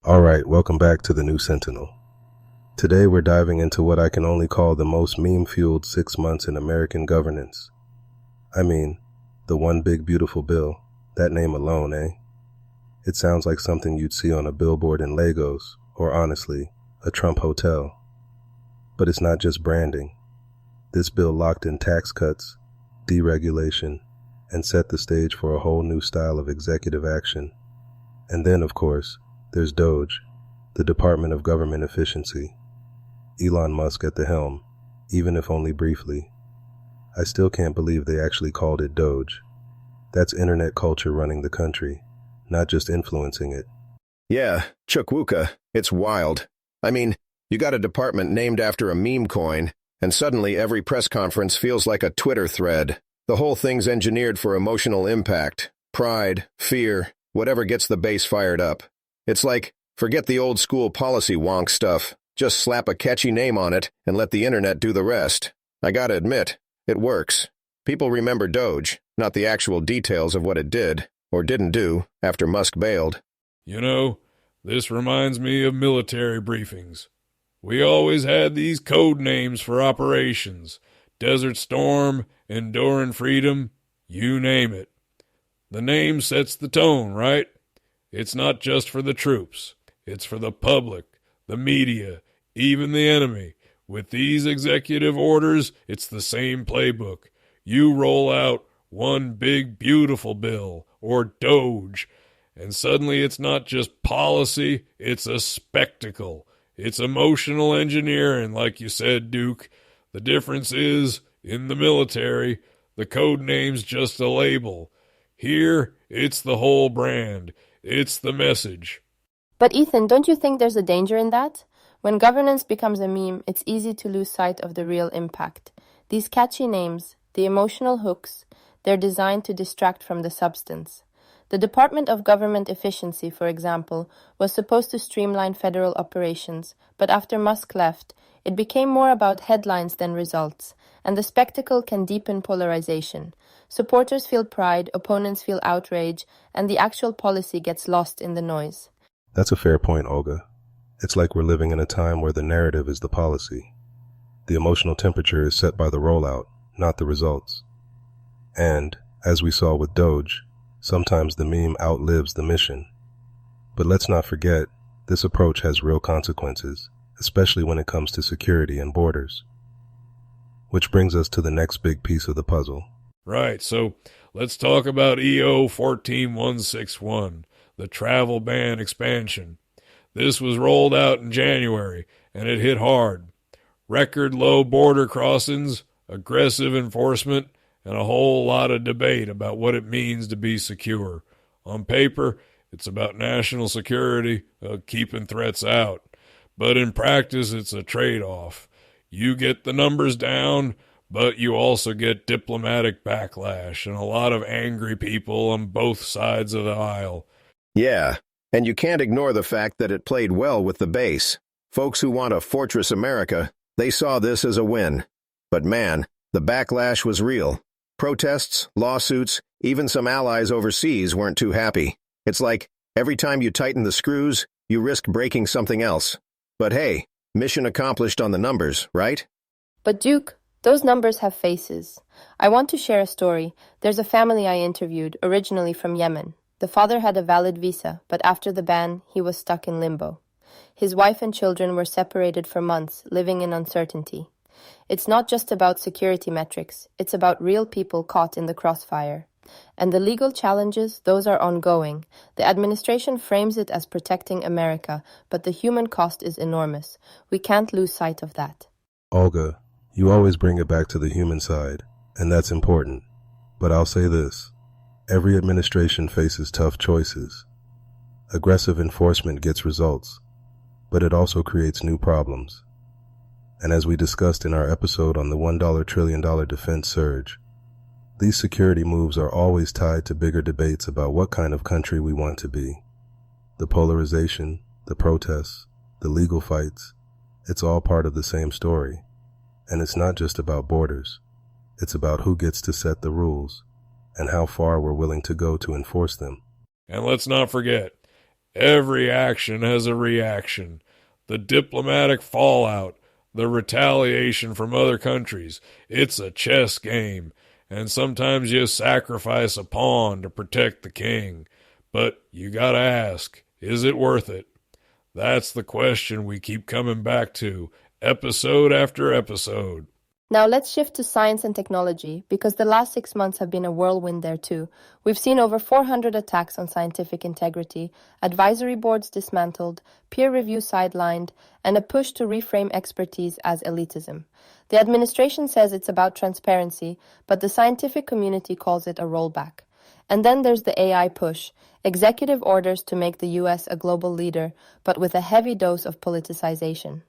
Alright, welcome back to the New Sentinel. Today we're diving into what I can only call the most meme-fueled 6 months in American governance. I mean, the one big beautiful bill. That name alone, eh? It sounds like something you'd see on a billboard in Lagos, or honestly, a Trump hotel. But it's not just branding. This bill locked in tax cuts, deregulation, and set the stage for a whole new style of executive action. And then, of course, there's DOGE, the Department of Government Efficiency. Elon Musk at the helm, even if only briefly. I still can't believe they actually called it DOGE. That's internet culture running the country, not just influencing it. Yeah, Chukwuka, it's wild. I mean, you got a department named after a meme coin, and suddenly every press conference feels like a Twitter thread. The whole thing's engineered for emotional impact, pride, fear, whatever gets the base fired up. It's like, forget the old school policy wonk stuff. Just slap a catchy name on it and let the internet do the rest. I gotta admit, it works. People remember Doge, not the actual details of what it did, or didn't do, after Musk bailed. You know, this reminds me of military briefings. We always had these code names for operations. Desert Storm, Enduring Freedom, you name it. The name sets the tone, right? It's not just for the troops. It's for the public, the media, even the enemy. With these executive orders, it's the same playbook. You roll out one big beautiful bill, or DOGE, and suddenly it's not just policy, it's a spectacle. It's emotional engineering, like you said, Duke. The difference is, in the military, the code name's just a label. Here, it's the whole brand. It's the message. But Ethan, don't you think there's a danger in that? When governance becomes a meme, it's easy to lose sight of the real impact. These catchy names, the emotional hooks, they're designed to distract from the substance. The Department of Government Efficiency, for example, was supposed to streamline federal operations, but after Musk left, it became more about headlines than results, and the spectacle can deepen polarization. Supporters feel pride, opponents feel outrage, and the actual policy gets lost in the noise. That's a fair point, Olga. It's like we're living in a time where the narrative is the policy. The emotional temperature is set by the rollout, not the results. And, as we saw with DOGE, sometimes the meme outlives the mission. But let's not forget, this approach has real consequences, especially when it comes to security and borders. Which brings us to the next big piece of the puzzle. Right, so let's talk about EO 14161, the travel ban expansion. This was rolled out in January, and it hit hard. Record low border crossings, aggressive enforcement, and a whole lot of debate about what it means to be secure. On paper, it's about national security, keeping threats out. But in practice, it's a trade-off. You get the numbers down, but you also get diplomatic backlash and a lot of angry people on both sides of the aisle. Yeah, and you can't ignore the fact that it played well with the base. Folks who want a fortress America, they saw this as a win. But man, the backlash was real. Protests, lawsuits, even some allies overseas weren't too happy. It's like, every time you tighten the screws, you risk breaking something else. But hey, mission accomplished on the numbers, right? But Duke, those numbers have faces. I want to share a story. There's a family I interviewed, originally from Yemen. The father had a valid visa, but after the ban, he was stuck in limbo. His wife and children were separated for months, living in uncertainty. It's not just about security metrics, it's about real people caught in the crossfire. And the legal challenges, those are ongoing. The administration frames it as protecting America, but the human cost is enormous. We can't lose sight of that. Olga, you always bring it back to the human side, and that's important. But I'll say this. Every administration faces tough choices. Aggressive enforcement gets results, but it also creates new problems. And as we discussed in our episode on the $1 trillion defense surge, these security moves are always tied to bigger debates about what kind of country we want to be. The polarization, the protests, the legal fights, it's all part of the same story. And it's not just about borders. It's about who gets to set the rules and how far we're willing to go to enforce them. And let's not forget, Every action has a reaction. The diplomatic fallout, the retaliation from other countries. It's a chess game, and sometimes you sacrifice a pawn to protect the king. But you gotta ask, is it worth it? That's the question we keep coming back to, episode after episode. Now let's shift to science and technology, because the last 6 months have been a whirlwind there too. We've seen over 400 attacks on scientific integrity, advisory boards dismantled, peer review sidelined, and a push to reframe expertise as elitism. The administration says it's about transparency, but the scientific community calls it a rollback. And then there's the AI push, executive orders to make the US a global leader, but with a heavy dose of politicization.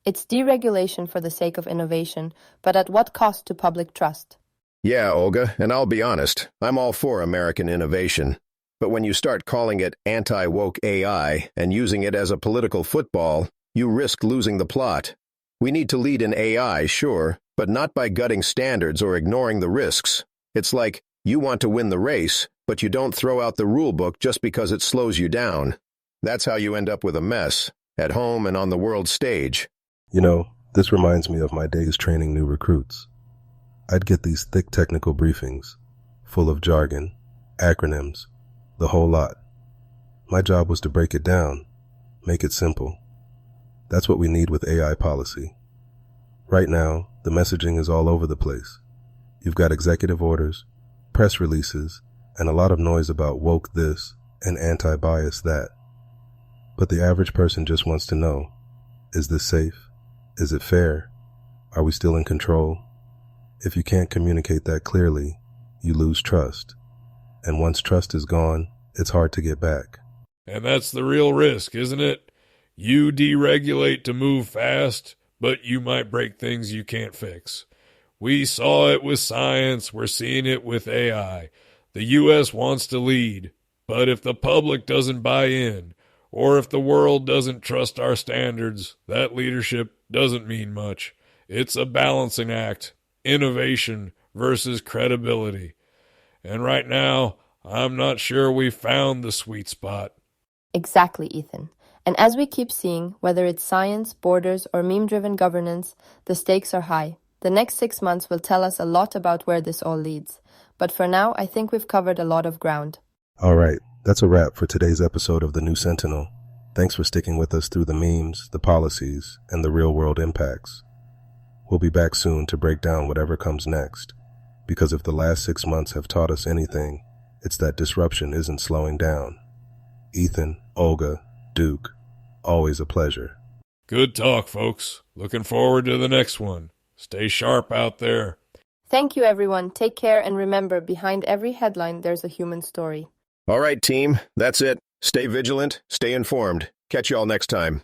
It's deregulation for the sake of innovation, but at what cost to public trust? Yeah, Olga, and I'll be honest, I'm all for American innovation. But when you start calling it anti-woke AI and using it as a political football, you risk losing the plot. We need to lead in AI, sure, but not by gutting standards or ignoring the risks. It's like, you want to win the race, but you don't throw out the rule book just because it slows you down. That's how you end up with a mess, at home and on the world stage. You know, this reminds me of my days training new recruits. I'd get these thick technical briefings, full of jargon, acronyms, the whole lot. My job was to break it down, make it simple. That's what we need with AI policy. Right now, the messaging is all over the place. You've got executive orders, press releases, and a lot of noise about woke this and anti-bias that. But the average person just wants to know, is this safe? Is it fair? Are we still in control? If you can't communicate that clearly, you lose trust. And once trust is gone, it's hard to get back. And that's the real risk, isn't it? You deregulate to move fast, but you might break things you can't fix. We saw it with science, we're seeing it with AI. The U.S. wants to lead, but if the public doesn't buy in, or if the world doesn't trust our standards, that leadership doesn't mean much. It's a balancing act, innovation versus credibility. And right now, I'm not sure we've found the sweet spot. Exactly, Ethan. And as we keep seeing, whether it's science, borders, or meme-driven governance, the stakes are high. The next 6 months will tell us a lot about where this all leads. But for now, I think we've covered a lot of ground. All right, that's a wrap for today's episode of The New Sentinel. Thanks for sticking with us through the memes, the policies, and the real-world impacts. We'll be back soon to break down whatever comes next. Because if the last 6 months have taught us anything, it's that disruption isn't slowing down. Ethan, Olga, Duke, always a pleasure. Good talk, folks. Looking forward to the next one. Stay sharp out there. Thank you, everyone. Take care, and remember, behind every headline, there's a human story. All right, team, that's it. Stay vigilant, stay informed. Catch y'all next time.